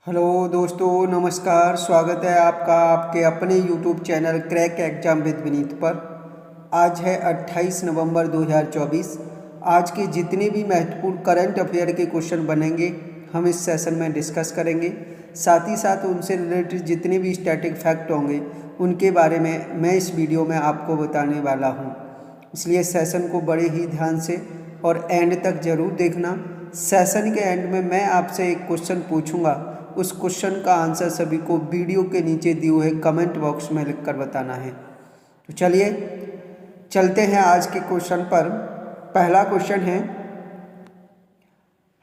Hello दोस्तों, नमस्कार। स्वागत है आपका आपके अपने YouTube channel crack exam with Vineet पर। आज है 28 नवंबर 2024। आज के जितने भी महत्वपूर्ण करंट अफेयर के क्वेश्चन बनेंगे हम इस सेशन में डिस्कस करेंगे। साथ ही साथ उनसे रिलेटेड जितने भी स्टैटिक फैक्ट होंगे उनके बारे में मैं इस वीडियो में आपको बताने वाला हूँ। इसलिए सेशन को बड़े ही ध्यान से और एंड तक ज़रूर देखना। सेशन के एंड में मैं आपसे एक क्वेश्चन पूछूंगा, उस क्वेश्चन का आंसर सभी को वीडियो के नीचे दिए हुए कमेंट बॉक्स में लिखकर बताना है। तो चलिए चलते हैं आज के क्वेश्चन पर। पहला क्वेश्चन है,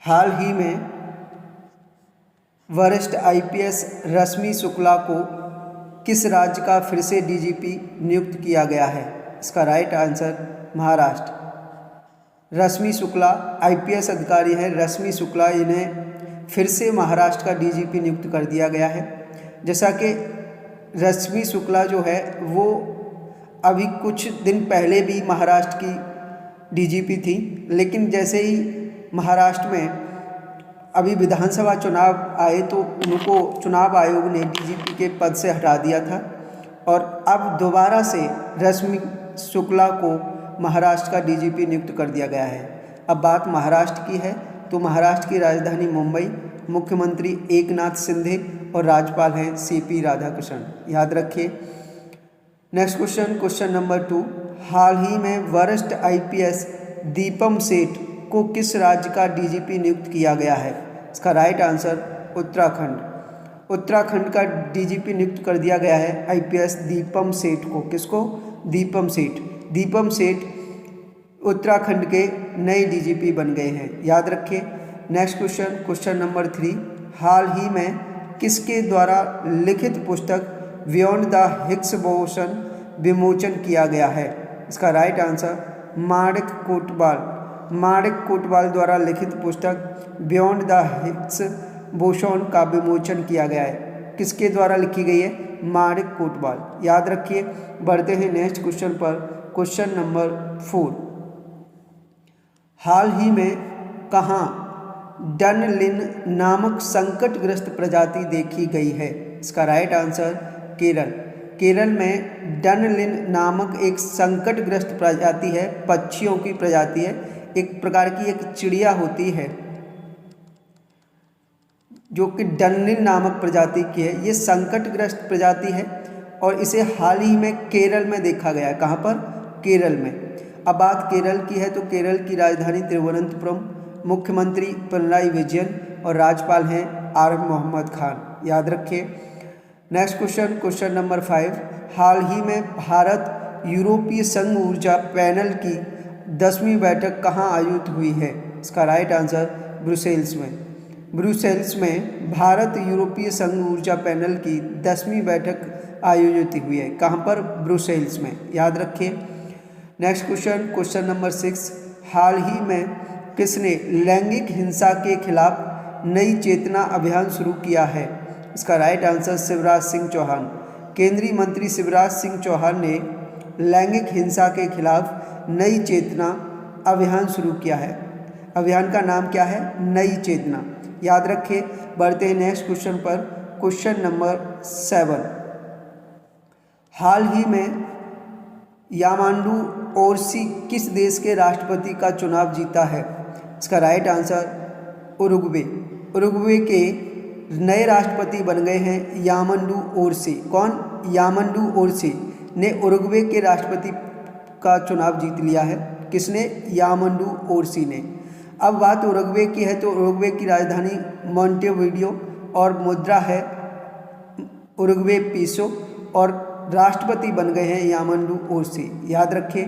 हाल ही में वरिष्ठ आईपीएस रश्मि शुक्ला को किस राज्य का फिर से डीजीपी नियुक्त किया गया है? इसका राइट आंसर महाराष्ट्र। रश्मि शुक्ला आईपीएस अधिकारी हैं। रश्मि शुक्ला, इन्हें फिर से महाराष्ट्र का डीजीपी नियुक्त कर दिया गया है। जैसा कि रश्मि शुक्ला जो है वो अभी कुछ दिन पहले भी महाराष्ट्र की डीजीपी थी, लेकिन जैसे ही महाराष्ट्र में अभी विधानसभा चुनाव आए तो उनको चुनाव आयोग ने डीजीपी के पद से हटा दिया था और अब दोबारा से रश्मि शुक्ला को महाराष्ट्र का डीजीपी नियुक्त कर दिया गया है। अब बात महाराष्ट्र की है तो महाराष्ट्र की राजधानी मुंबई, मुख्यमंत्री एकनाथ शिंदे और राज्यपाल हैं सीपी राधाकृष्णन। याद रखिए। Next question, question number 2। हाल ही में वरिष्ठ आईपीएस दीपम सेठ को किस राज्य का डीजीपी नियुक्त किया गया है? इसका राइट आंसर उत्तराखंड। उत्तराखंड का डीजीपी नियुक्त कर दिया गया है आईपीएस दीपम सेठ को। किसको? दीपम सेठ। दीपम सेठ उत्तराखंड के नए डीजीपी बन गए हैं। याद रखिए। Next question, question number 3। हाल ही में किसके द्वारा लिखित पुस्तक बियॉन्ड द हिग्स बोसन विमोचन किया गया है? इसका राइट आंसर माणिक कोटवाल। माणिक कोटवाल द्वारा लिखित पुस्तक बियॉन्ड द हिग्स बोसन का विमोचन किया गया है। किसके द्वारा लिखी गई है? माणिक कोटवाल। याद रखिए। बढ़ते हैं नेक्स्ट क्वेश्चन पर, क्वेश्चन नंबर 4। हाल ही में कहाँ डनलिन नामक संकटग्रस्त प्रजाति देखी गई है? इसका राइट आंसर केरल। केरल में डनलिन नामक एक संकटग्रस्त प्रजाति है, पक्षियों की प्रजाति है। एक प्रकार की एक चिड़िया होती है जो कि डनलिन नामक प्रजाति की है। ये संकटग्रस्त प्रजाति है और इसे हाल ही में केरल में देखा गया है। कहाँ पर? केरल में। अब बात केरल की है तो केरल की राजधानी तिरुवनंतपुरम, मुख्यमंत्री पिनराई विजयन और राज्यपाल हैं आरिफ मोहम्मद खान। याद रखिए। Next question, question number 5। हाल ही में भारत यूरोपीय संघ ऊर्जा पैनल की 10वीं बैठक कहाँ आयोजित हुई है? इसका राइट आंसर ब्रुसेल्स में। ब्रुसेल्स में भारत यूरोपीय संघ ऊर्जा पैनल की 10वीं बैठक आयोजित हुई है। कहाँ पर? ब्रुसेल्स में। याद रखिए। Next question, question number 6। हाल ही में किसने लैंगिक हिंसा के खिलाफ नई चेतना अभियान शुरू किया है? इसका राइट आंसर शिवराज सिंह चौहान। केंद्रीय मंत्री शिवराज सिंह चौहान ने लैंगिक हिंसा के खिलाफ नई चेतना अभियान शुरू किया है। अभियान का नाम क्या है? नई चेतना। याद रखिए। बढ़ते हैं नेक्स्ट क्वेश्चन पर, क्वेश्चन नंबर 7। हाल ही में यामांडू ओरसी किस देश के राष्ट्रपति का चुनाव जीता है? इसका राइट आंसर उरुग्वे। उरुग्वे के नए राष्ट्रपति बन गए हैं यामांडू ओरसी। कौन? यामांडू ओरसी ने उरुग्वे के राष्ट्रपति का चुनाव जीत लिया है। किसने? यामांडू ओरसी ने। अब बात उरुग्वे की है तो उरुग्वे की राजधानी मोंटेविडियो और मुद्रा है उरुग्वे पीसो और राष्ट्रपति बन गए हैं यामांडू ओरसी। याद रखिए।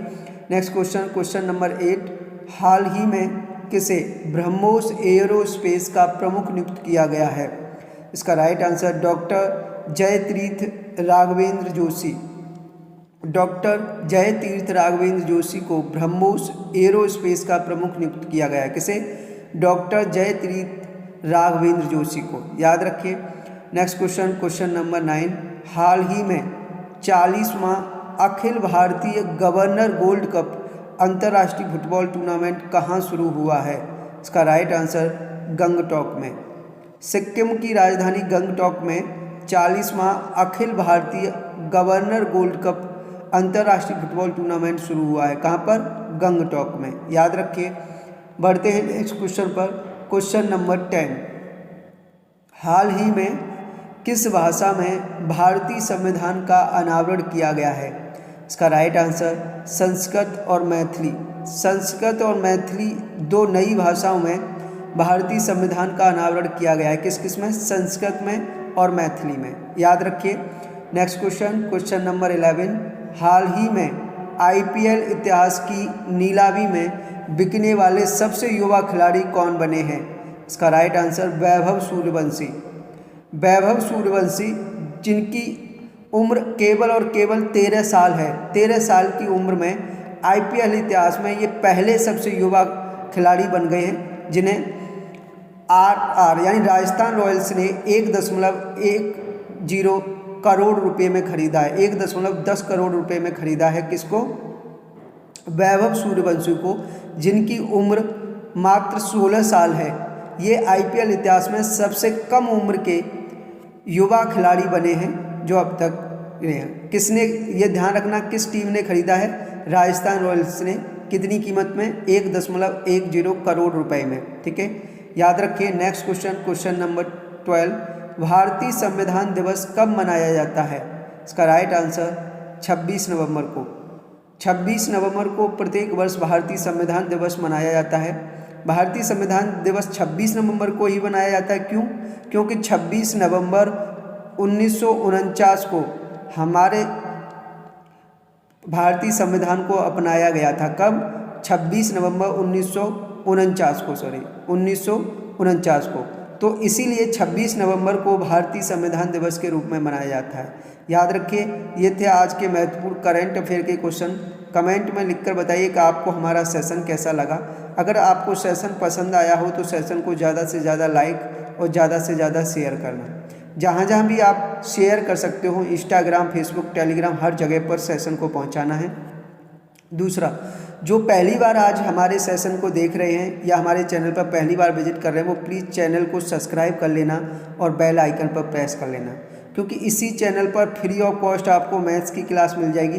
Next question, question number 8। हाल ही में किसे ब्रह्मोस एयरोस्पेस का प्रमुख नियुक्त किया गया है? इसका right answer doctor Jayatirtha Raghavendra Joshi. Doctor Jayatirtha Raghavendra Joshi को ब्रह्मोस एयरोस्पेस का प्रमुख नियुक्त किया गया है। किसे? डॉक्टर जयतीर्थ राघवेंद्र जोशी को। याद रखिए। Next question, question number 9। हाल ही में 40वां Akhil Bharatiya governor gold cup अंतर्राष्ट्रीय फुटबॉल टूर्नामेंट कहाँ शुरू हुआ है? इसका राइट आंसर गंगटोक में। सिक्किम की राजधानी गंगटोक में 40वां Akhil Bharatiya governor gold cup अंतर्राष्ट्रीय फुटबॉल टूर्नामेंट शुरू हुआ है। कहाँ पर? गंगटोक में। याद रखिए। बढ़ते हैं नेक्स्ट क्वेश्चन पर। क्वेश्चन नंबर 10, हाल ही में किस भाषा में भारतीय संविधान का अनावरण किया गया है? इसका राइट आंसर संस्कृत और मैथिली। संस्कृत और मैथिली दो नई भाषाओं में भारतीय संविधान का अनावरण किया गया है। किस किस में? संस्कृत में और मैथिली में। याद रखिए। नेक्स्ट क्वेश्चन, क्वेश्चन नंबर 11, हाल ही में IPL इतिहास की नीलामी में बिकने वाले सबसे युवा खिलाड़ी कौन बने हैं? इसका राइट आंसर वैभव सूर्यवंशी। वैभव सूर्यवंशी, जिनकी उम्र केवल और केवल 13 साल है। 13 साल की उम्र में IPL इतिहास में ये पहले सबसे युवा खिलाड़ी बन गए हैं, जिन्हें RR यानी राजस्थान रॉयल्स ने 1.10 करोड़ रुपए में खरीदा है। 1.10 करोड़ रुपए में खरीदा है। किसको? वैभव सूर्यवंशी को, जिनकी उम्र मात्र 16 साल है। ये IPL इतिहास में सबसे कम उम्र के युवा खिलाड़ी बने हैं जो अब तक रहे हैं। किसने, ये ध्यान रखना, किस टीम ने खरीदा है? राजस्थान रॉयल्स ने। कितनी कीमत में? 1.10 करोड़ रुपए में। ठीक है, याद रखिए। नेक्स्ट क्वेश्चन, क्वेश्चन नंबर 12, भारतीय संविधान दिवस कब मनाया जाता है? इसका राइट आंसर 26 नवंबर को। 26 नवंबर को प्रत्येक वर्ष भारतीय संविधान दिवस मनाया जाता है। भारतीय संविधान दिवस 26 नवंबर को ही मनाया जाता है। क्यों? क्योंकि 26 नवंबर 1949 को हमारे भारतीय संविधान को अपनाया गया था। कब? 26 नवंबर 1949 को। तो इसीलिए 26 नवंबर को भारतीय संविधान दिवस के रूप में मनाया जाता है। याद रखिए। ये थे आज के महत्वपूर्ण करंट अफेयर के क्वेश्चन। कमेंट में लिखकर बताइए कि आपको हमारा सेशन कैसा लगा। अगर आपको सेशन पसंद आया हो तो सेशन को ज़्यादा से ज़्यादा लाइक और ज़्यादा से ज़्यादा शेयर करना। जहाँ जहाँ भी आप शेयर कर सकते हो, इंस्टाग्राम, फेसबुक, टेलीग्राम, हर जगह पर सेशन को पहुँचाना है। दूसरा, जो पहली बार आज हमारे सेशन को देख रहे हैं या हमारे चैनल पर पहली बार विजिट कर रहे हैं, वो प्लीज़ चैनल को सब्सक्राइब कर लेना और बेल आइकन पर प्रेस कर लेना, क्योंकि इसी चैनल पर फ्री ऑफ कॉस्ट आपको मैथ्स की क्लास मिल जाएगी,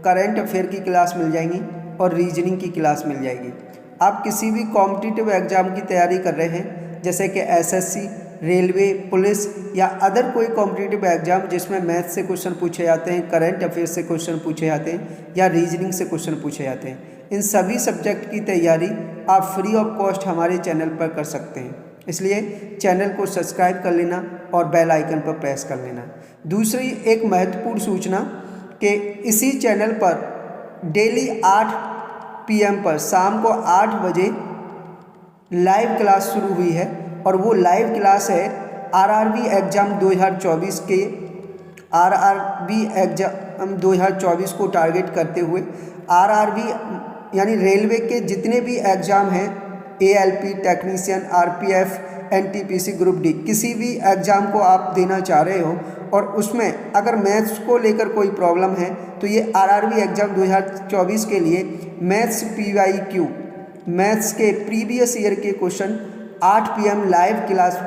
करंट अफेयर की क्लास मिल जाएगी और रीजनिंग की क्लास मिल जाएगी। आप किसी भी कॉम्पिटिटिव एग्जाम की तैयारी कर रहे हैं, जैसे कि SSC, रेलवे, पुलिस या अदर कोई कॉम्पिटिटिव एग्जाम जिसमें मैथ्स से क्वेश्चन पूछे जाते हैं, करंट अफेयर से क्वेश्चन पूछे जाते हैं या रीजनिंग से क्वेश्चन पूछे जाते हैं, इन सभी सब्जेक्ट की तैयारी आप फ्री ऑफ कॉस्ट हमारे चैनल पर कर सकते हैं। इसलिए चैनल को सब्सक्राइब कर लेना और बेल आइकन पर प्रेस कर लेना। दूसरी एक महत्वपूर्ण सूचना कि इसी चैनल पर डेली 8 PM पर शाम को 8 बजे लाइव क्लास शुरू हुई है और वो लाइव क्लास है RRB एग्ज़ाम 2024 के। RRB एग्ज़ाम 2024 को टारगेट करते हुए RRB यानी रेलवे के जितने भी एग्ज़ाम हैं, ALP, technician, RPF, NTPC, group D, किसी भी एग्ज़ाम को आप देना चाह रहे हो और उसमें अगर मैथ्स को लेकर कोई प्रॉब्लम है तो ये RRB एग्ज़ाम 2024 के लिए मैथ्स PYQ, मैथ्स के प्रीवियस ईयर के क्वेश्चन 8 PM लाइव क्लास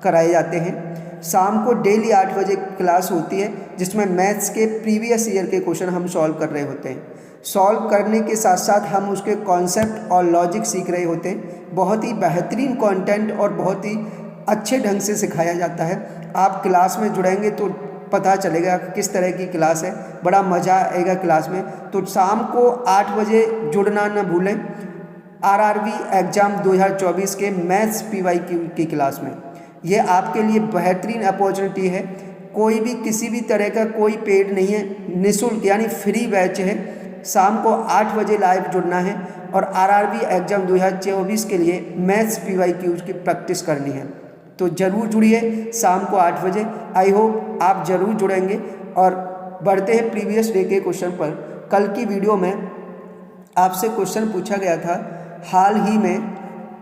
कराए जाते हैं। शाम को डेली 8 बजे क्लास होती है, जिसमें मैथ्स के प्रीवियस ईयर के क्वेश्चन हम सॉल्व कर रहे होते हैं। सॉल्व करने के साथ साथ हम उसके कॉन्सेप्ट और लॉजिक सीख रहे होते हैं। बहुत ही बेहतरीन कंटेंट और बहुत ही अच्छे ढंग से सिखाया जाता है। आप क्लास में जुड़ेंगे तो पता चलेगा किस तरह की क्लास है, बड़ा मज़ा आएगा क्लास में। तो शाम को 8 बजे जुड़ना न भूलें RRB एग्ज़ाम 2024 के मैथ्स PYQ की क्लास में। ये आपके लिए बेहतरीन अपॉर्चुनिटी है। कोई भी किसी भी तरह का कोई पेड नहीं है, निःशुल्क यानी फ्री बैच है। शाम को 8 बजे लाइव जुड़ना है और RRB एग्ज़ाम 2024 के लिए मैथ्स PYQ की प्रैक्टिस करनी है। तो ज़रूर जुड़िए शाम को 8 बजे। आई होप आप ज़रूर जुड़ेंगे। और बढ़ते हैं प्रीवियस डे के क्वेश्चन पर। कल की वीडियो में आपसे क्वेश्चन पूछा गया था, हाल ही में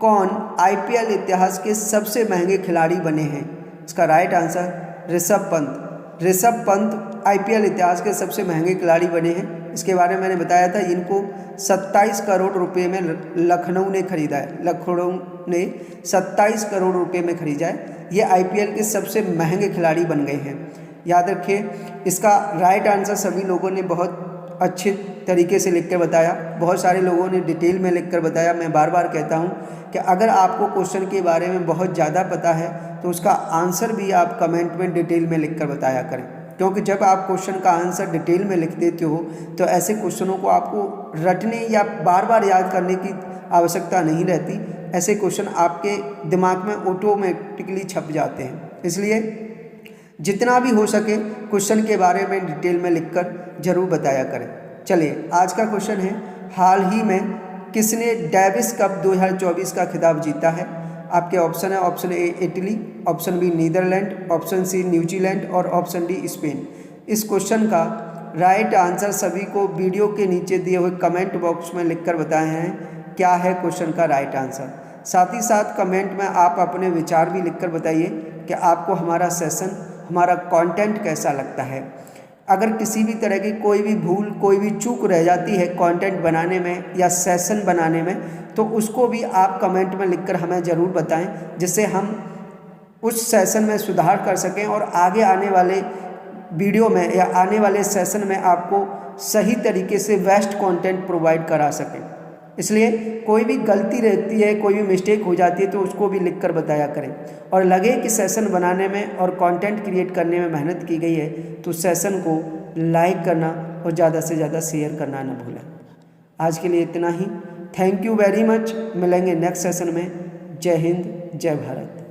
कौन IPL इतिहास के सबसे महंगे खिलाड़ी बने हैं? इसका right answer Rishabh Pant. Rishabh Pant IPL इतिहास के सबसे महंगे खिलाड़ी बने हैं। इसके बारे में मैंने बताया था। इनको 27 करोड़ रुपए में लखनऊ ने खरीदा है। लखनऊ ने 27 करोड़ रुपए में खरीदा है। ये IPL के सबसे महंगे खिलाड़ी बन गए हैं। याद रखिए, इसका राइट आंसर सभी लोगों ने बहुत अच्छे तरीके से लिख कर बताया, बहुत सारे लोगों ने डिटेल में लिख कर बताया। मैं बार बार कहता हूँ कि अगर आपको क्वेश्चन के बारे में बहुत ज़्यादा पता है तो उसका आंसर भी आप कमेंट में डिटेल में लिख कर बताया करें, क्योंकि जब आप क्वेश्चन का आंसर डिटेल में लिख देते हो तो ऐसे क्वेश्चनों को आपको रटने या बार बार याद करने की आवश्यकता नहीं रहती। ऐसे क्वेश्चन आपके दिमाग में ऑटोमेटिकली छप जाते हैं। इसलिए जितना भी हो सके क्वेश्चन के बारे में डिटेल में लिखकर जरूर बताया करें। चलिए, आज का क्वेश्चन है, हाल ही में किसने डेविस कप 2024 का खिताब जीता है? आपके ऑप्शन है, option A Italy, option B Netherlands, option C New Zealand और ऑप्शन डी स्पेन। इस क्वेश्चन का राइट आंसर सभी को वीडियो के नीचे दिए हुए कमेंट बॉक्स में लिखकर बताए हैं क्या है क्वेश्चन का राइट आंसर। साथ ही साथ कमेंट में आप अपने विचार भी लिखकर बताइए कि आपको हमारा सेशन, हमारा कंटेंट कैसा लगता है। अगर किसी भी तरह की कोई भी भूल, कोई भी चूक रह जाती है कंटेंट बनाने में या सेशन बनाने में, तो उसको भी आप कमेंट में लिखकर हमें ज़रूर बताएं, जिससे हम उस सेशन में सुधार कर सकें और आगे आने वाले वीडियो में या आने वाले सेशन में आपको सही तरीके से बेस्ट कंटेंट प्रोवाइड करा सकें। इसलिए कोई भी गलती रहती है, कोई भी मिस्टेक हो जाती है तो उसको भी लिखकर बताया करें। और लगे कि सेशन बनाने में और कंटेंट क्रिएट करने में मेहनत की गई है तो सेशन को लाइक करना और ज़्यादा से ज़्यादा शेयर करना न भूलें। आज के लिए इतना ही। Thank you very much. मिलेंगे नेक्स्ट सेशन में। जय हिंद, जय भारत।